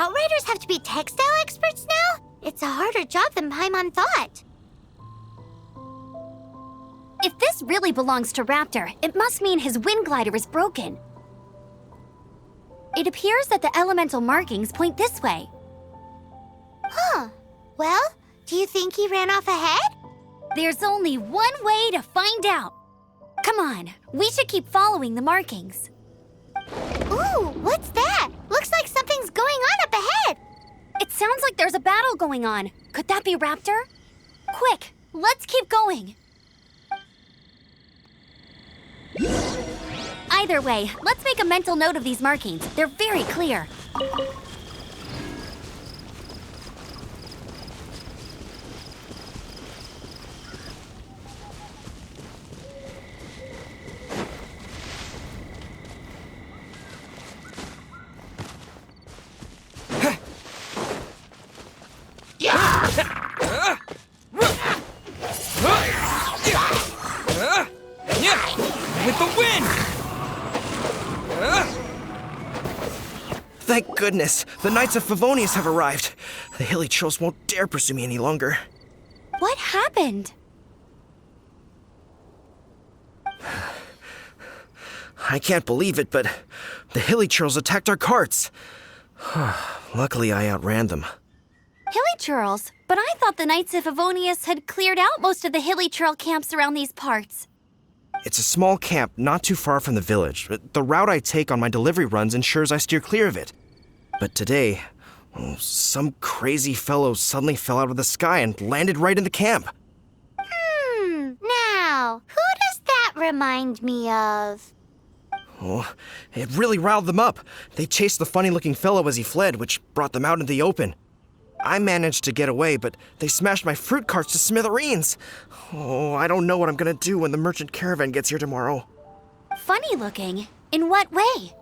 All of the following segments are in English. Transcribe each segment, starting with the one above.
Outriders have to be textile experts now? It's a harder job than Paimon thought. If this really belongs to Raptor, it must mean his wind glider is broken. It appears that the elemental markings point this way. Huh. Well, do you think he ran off ahead? There's only one way to find out. Come on, we should keep following the markings. Ooh, what's that? Looks like something's going on up ahead. It sounds like there's a battle going on. Could that be Raptor? Quick, let's keep going. Either way, let's make a mental note of these markings. They're very clear. With the wind! Thank goodness, the Knights of Favonius have arrived. The hilly trolls won't dare pursue me any longer. What happened? I can't believe it, but the hilly trolls attacked our carts. Luckily, I outran them. Hilly Churls? But I thought the Knights of Favonius had cleared out most of the hilly trail camps around these parts. It's a small camp not too far from the village, but the route I take on my delivery runs ensures I steer clear of it. But today, some crazy fellow suddenly fell out of the sky and landed right in the camp. Now, who does that remind me of? Oh, it really riled them up. They chased the funny-looking fellow as he fled, which brought them out in the open. I managed to get away, but they smashed my fruit carts to smithereens. Oh, I don't know what I'm gonna do when the merchant caravan gets here tomorrow. Funny looking? In what way?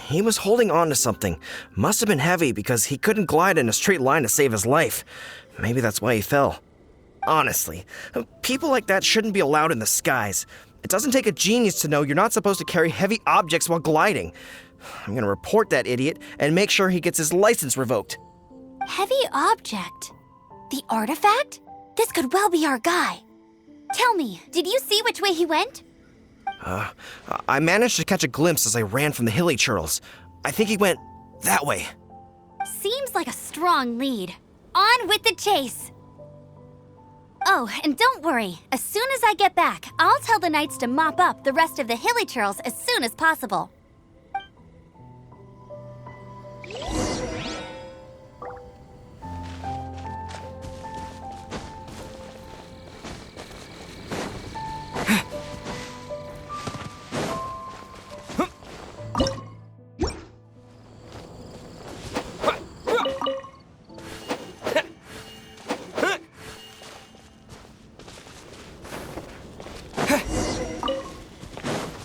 He was holding on to something. Must have been heavy because he couldn't glide in a straight line to save his life. Maybe that's why he fell. Honestly, people like that shouldn't be allowed in the skies. It doesn't take a genius to know you're not supposed to carry heavy objects while gliding. I'm gonna report that idiot and make sure he gets his license revoked. Heavy object? The artifact? This could well be our guy. Tell me, did you see which way he went? I managed to catch a glimpse as I ran from the hilly churls. I think he went that way. Seems like a strong lead. On with the chase! Oh, and don't worry. As soon as I get back, I'll tell the knights to mop up the rest of the hilly churls as soon as possible.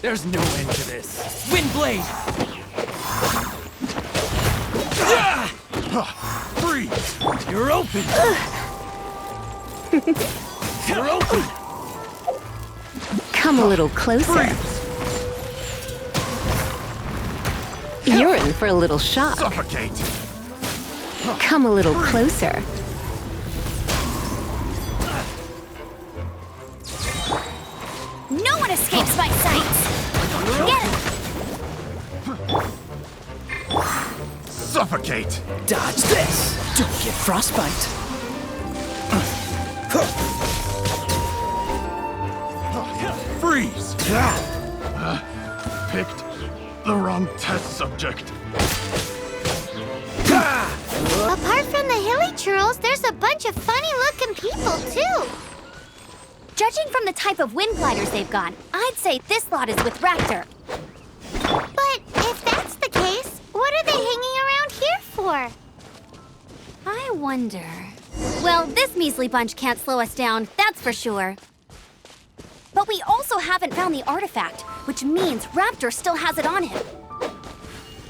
There's no end to this. Wind blade! Freeze! You're open! You're open! Come a little closer. Freeze! You're in for a little shock. Suffocate! Come a little closer. No one escapes my sights! Get him! Suffocate! Dodge this! Don't get frostbite. Freeze! Picked the wrong test subject. Apart from the hilly churls, there's a bunch of funny-looking people, too. Judging from the type of wind gliders they've got, I'd say this lot is with Raptor. But if that's the case, what are they hanging around here for? I wonder... Well, this measly bunch can't slow us down, that's for sure. But we also haven't found the artifact, which means Raptor still has it on him.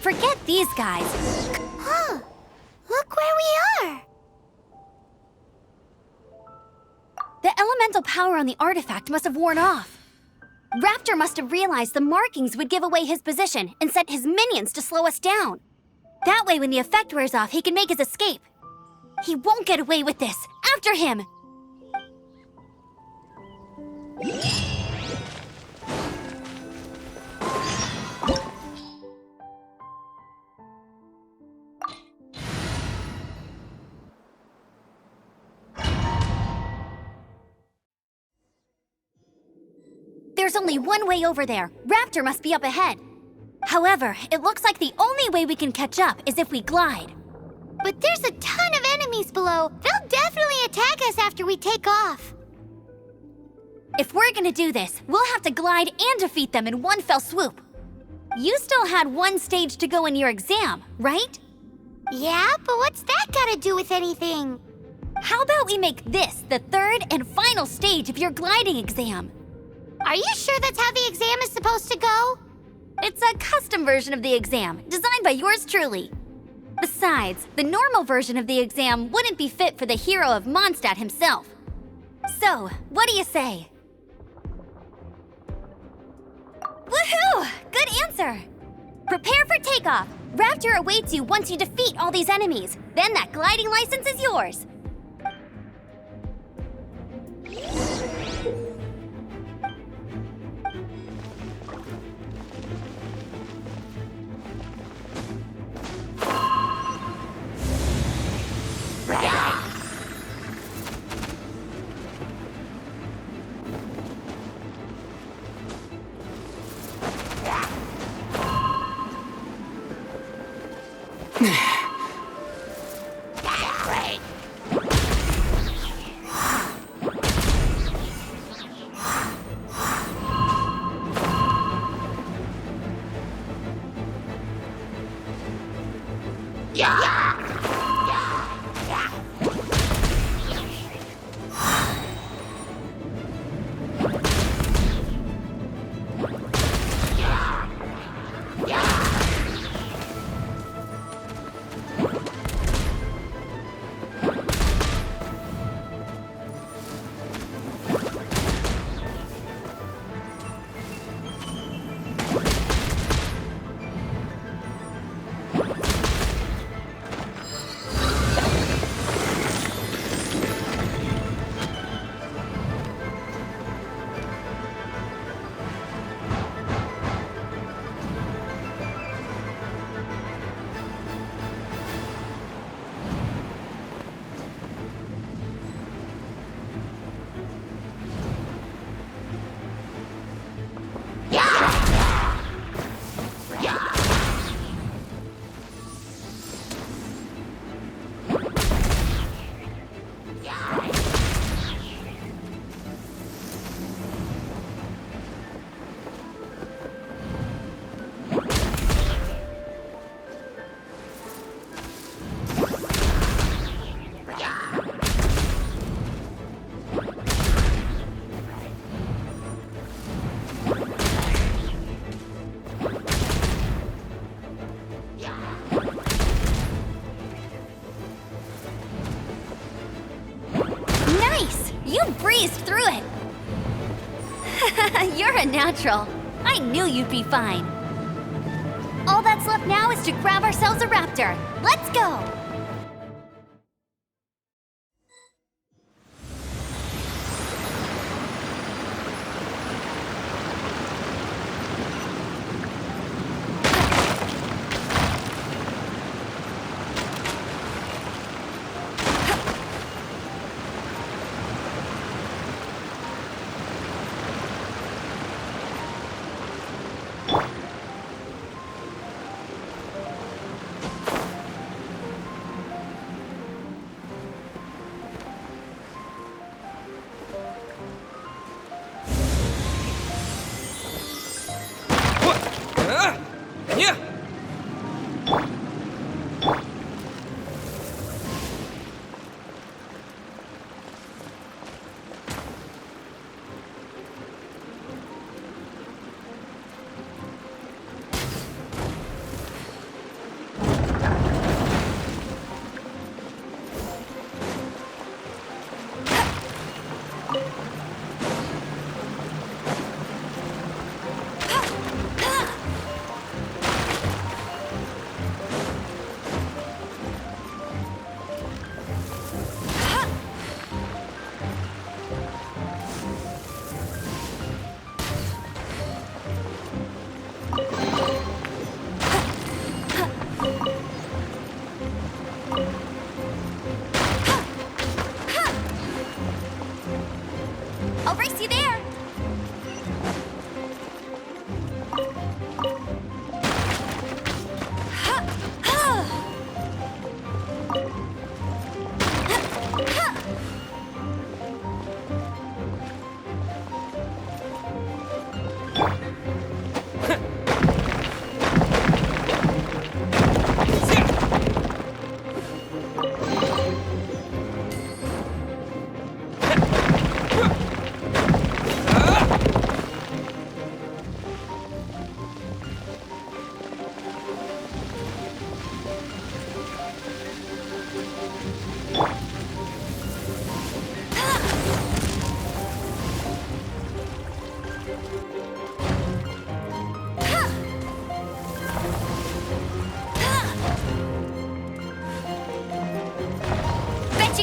Forget these guys. Huh. Look where we are. The elemental power on the artifact must have worn off. Raptor must have realized the markings would give away his position and sent his minions to slow us down. That way, when the effect wears off, he can make his escape. He won't get away with this. After him! There's only one way over there. Raptor must be up ahead. However, it looks like the only way we can catch up is if we glide. But there's a ton of enemies below. They'll definitely attack us after we take off. If we're gonna do this, we'll have to glide and defeat them in one fell swoop. You still had one stage to go in your exam, right? Yeah, but what's that gotta do with anything? How about we make this the third and final stage of your gliding exam? Are you sure that's how the exam is supposed to go? It's a custom version of the exam, designed by yours truly. Besides, the normal version of the exam wouldn't be fit for the hero of Mondstadt himself. So, what do you say? Woohoo! Good answer! Prepare for takeoff. Raptor awaits you once you defeat all these enemies. Then that gliding license is yours. Breezed through it. You're a natural. I knew you'd be fine. All that's left now is to grab ourselves a raptor. Let's go! Yeah!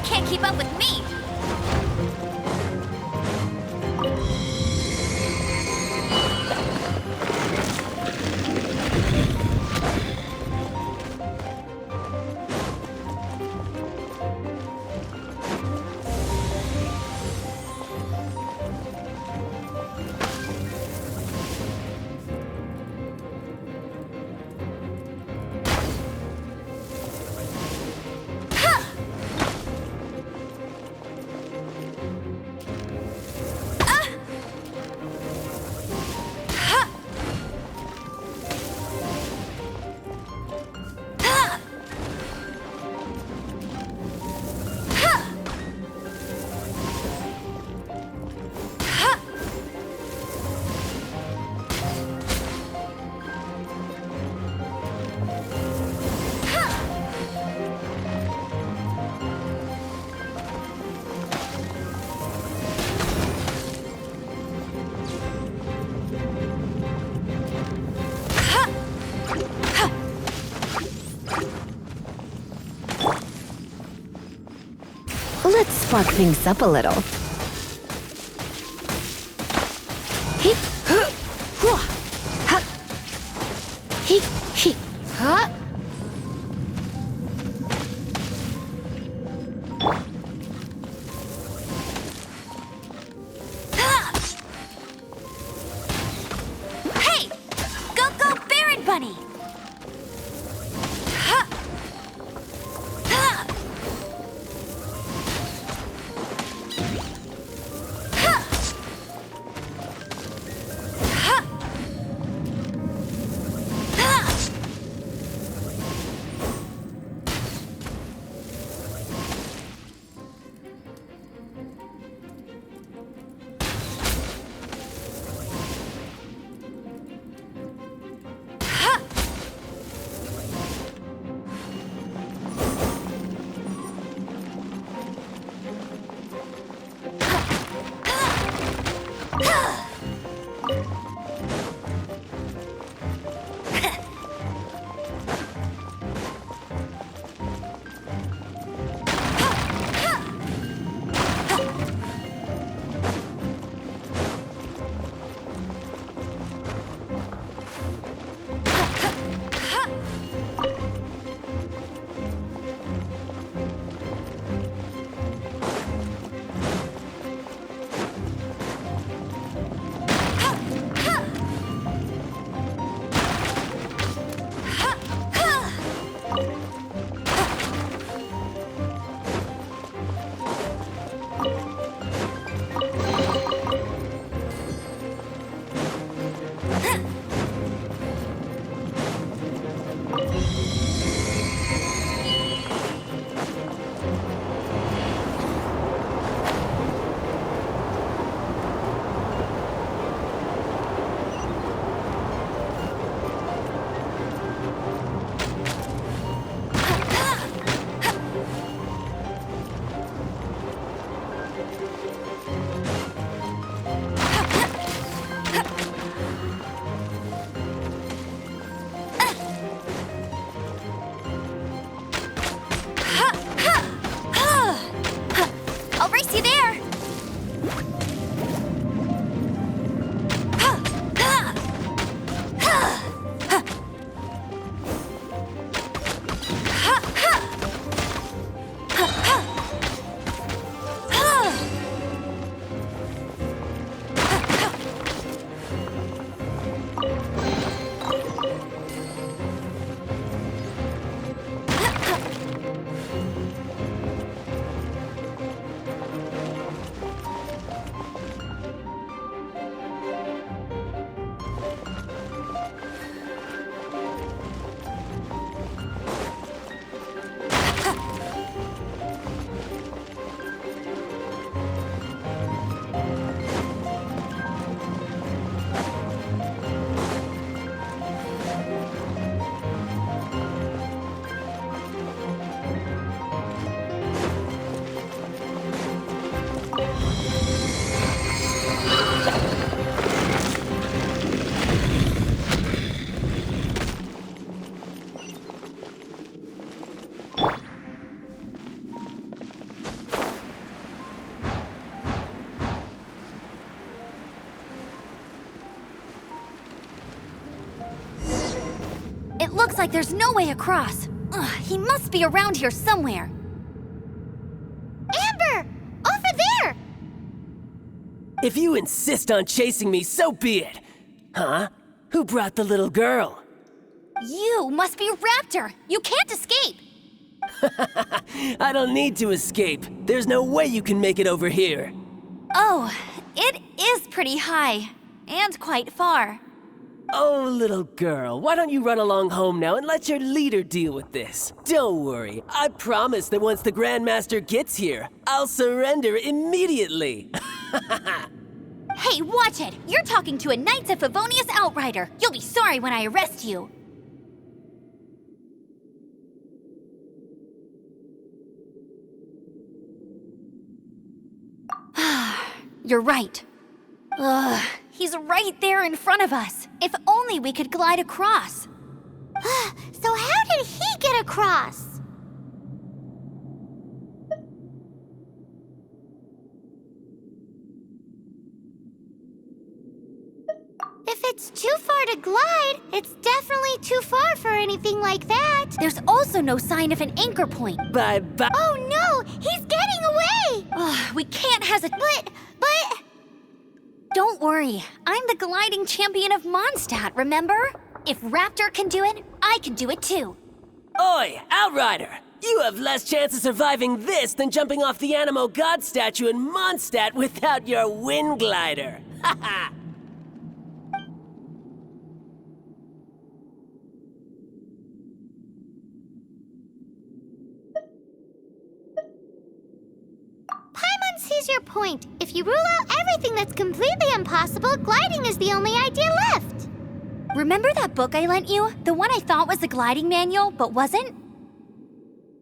can't keep up with me! Let's spark things up a little. Hee, huh, hua, ha. Hee, hee, huh. Hey! Go, go, Baron Bunny! It looks like there's no way across. Ugh, he must be around here somewhere. Amber! Over there! If you insist on chasing me, so be it. Huh? Who brought the little girl? You must be Raptor. You can't escape. I don't need to escape. There's no way you can make it over here. Oh, it is pretty high. And quite far. Oh, little girl, why don't you run along home now and let your leader deal with this? Don't worry, I promise that once the Grandmaster gets here, I'll surrender immediately. Hey, watch it! You're talking to a Knights of Favonius outrider. You'll be sorry when I arrest you. You're right. Ugh, he's right there in front of us. If only we could glide across. So how did he get across? If it's too far to glide, it's definitely too far for anything like that. There's also no sign of an anchor point. Bye-bye. Oh no, he's getting away! Ugh, we can't hesitate. But... Don't worry, I'm the gliding champion of Mondstadt, remember? If Raptor can do it, I can do it too. Oi, Outrider! You have less chance of surviving this than jumping off the Animo God statue in Mondstadt without your wind glider. Haha! Paimon sees your point. If you rule out everything that's completely impossible, gliding is the only idea left. Remember that book I lent you? The one I thought was the gliding manual, but wasn't?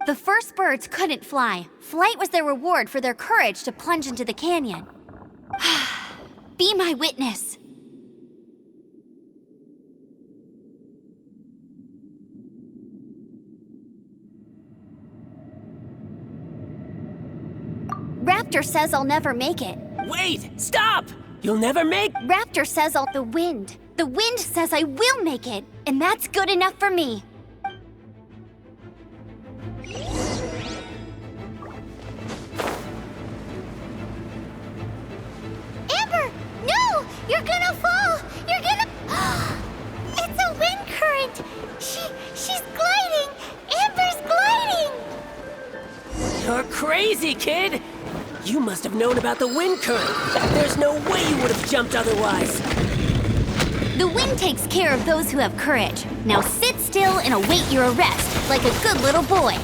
The first birds couldn't fly. Flight was their reward for their courage to plunge into the canyon. Be my witness. Raptor says I'll never make it. Wait! Stop! You'll never make... Raptor says I'll... The wind. The wind says I will make it, and that's good enough for me. Amber, no! You're gonna fall! You're gonna... It's a wind current! She's gliding! Amber's gliding! You're crazy, kid! You must have known about the wind current. There's no way you would have jumped otherwise. The wind takes care of those who have courage. Now sit still and await your arrest, like a good little boy.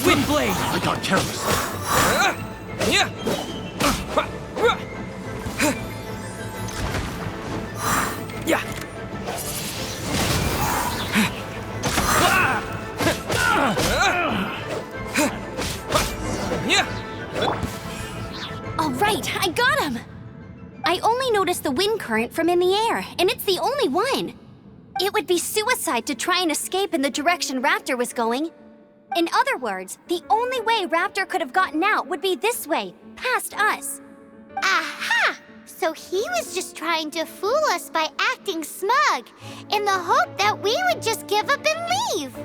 Wind blade! I got careless. All right, I got him! I only noticed the wind current from in the air, and it's the only one. It would be suicide to try and escape in the direction Raptor was going. In other words, the only way Raptor could have gotten out would be this way, past us. Aha! So he was just trying to fool us by acting smug, in the hope that we would just give up and leave.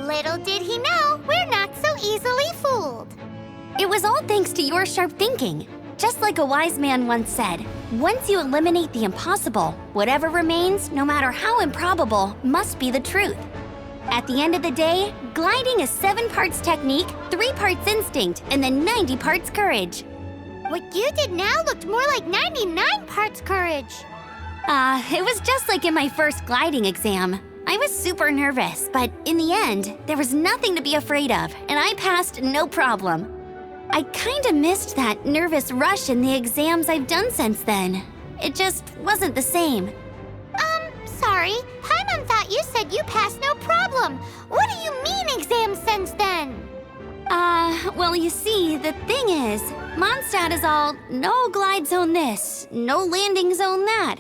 Little did he know, we're not so easily fooled. It was all thanks to your sharp thinking. Just like a wise man once said, once you eliminate the impossible, whatever remains, no matter how improbable, must be the truth. At the end of the day, gliding is 7 parts technique, 3 parts instinct, and then 90 parts courage. What you did now looked more like 99 parts courage. It was just like in my first gliding exam. I was super nervous, but in the end, there was nothing to be afraid of, and I passed no problem. I kinda missed that nervous rush in the exams I've done since then. It just wasn't the same. Sorry. Paimon thought you said you passed no problem. What do you mean exams since then? Well, you see, the thing is, Mondstadt is all no glide zone this, no landing zone that.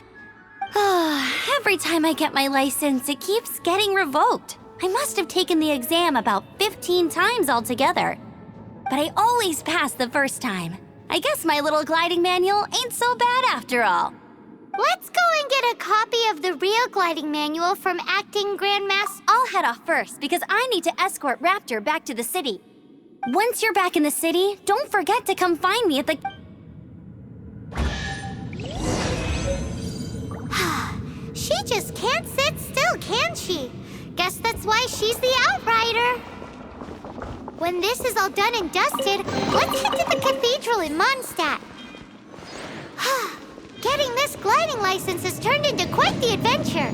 Every time I get my license, it keeps getting revoked. I must have taken the exam about 15 times altogether. But I always pass the first time. I guess my little gliding manual ain't so bad after all. Let's go and get a copy of the real gliding manual from Acting Grandmaster. I'll head off first because I need to escort Raptor back to the city. Once you're back in the city, don't forget to come find me at the... She just can't sit still, can she? Guess that's why she's the Outrider. When this is all done and dusted, let's head to the cathedral in Mondstadt. Getting this gliding license has turned into quite the adventure.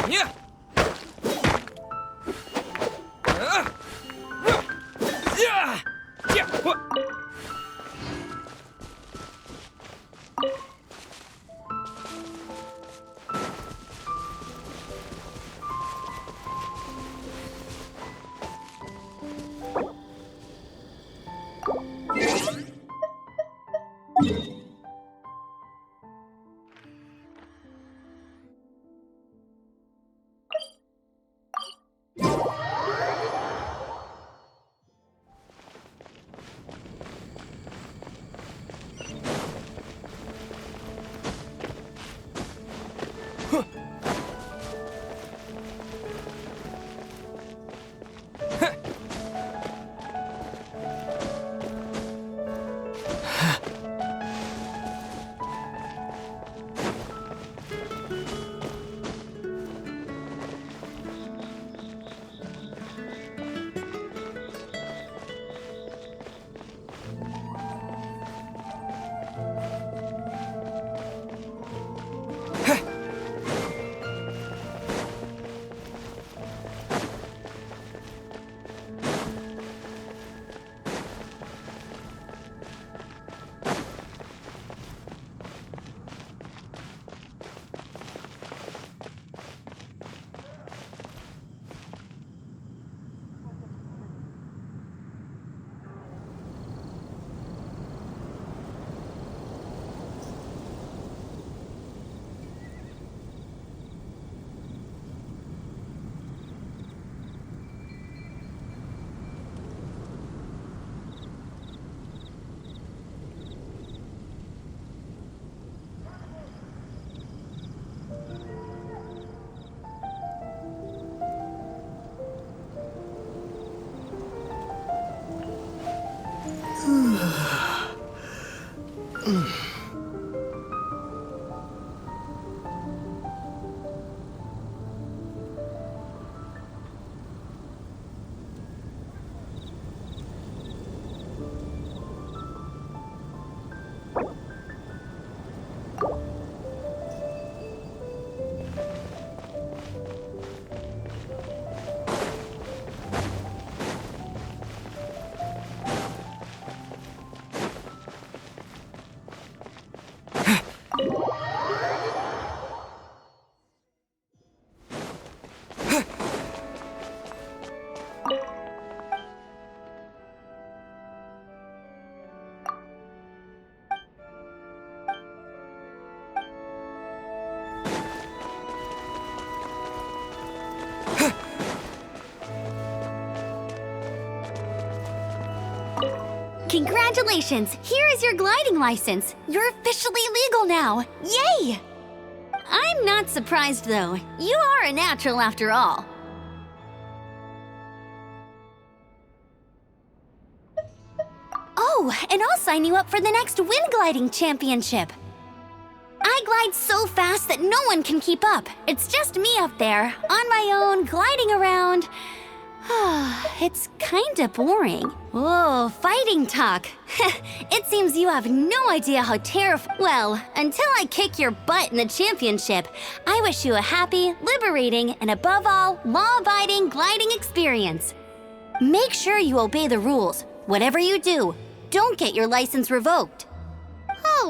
Yeah. Yeah. Yeah. What? Congratulations! Here is your gliding license. You're officially legal now. Yay! I'm not surprised, though. You are a natural after all. Oh, and I'll sign you up for the next wind gliding championship. I glide so fast that no one can keep up. It's just me up there, on my own, gliding around. It's kinda boring. Whoa, fighting talk. It seems you have no idea how Well, until I kick your butt in the championship, I wish you a happy, liberating, and above all, law-abiding gliding experience. Make sure you obey the rules. Whatever you do, don't get your license revoked.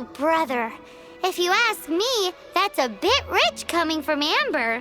Oh, brother. If you ask me, that's a bit rich coming from Amber.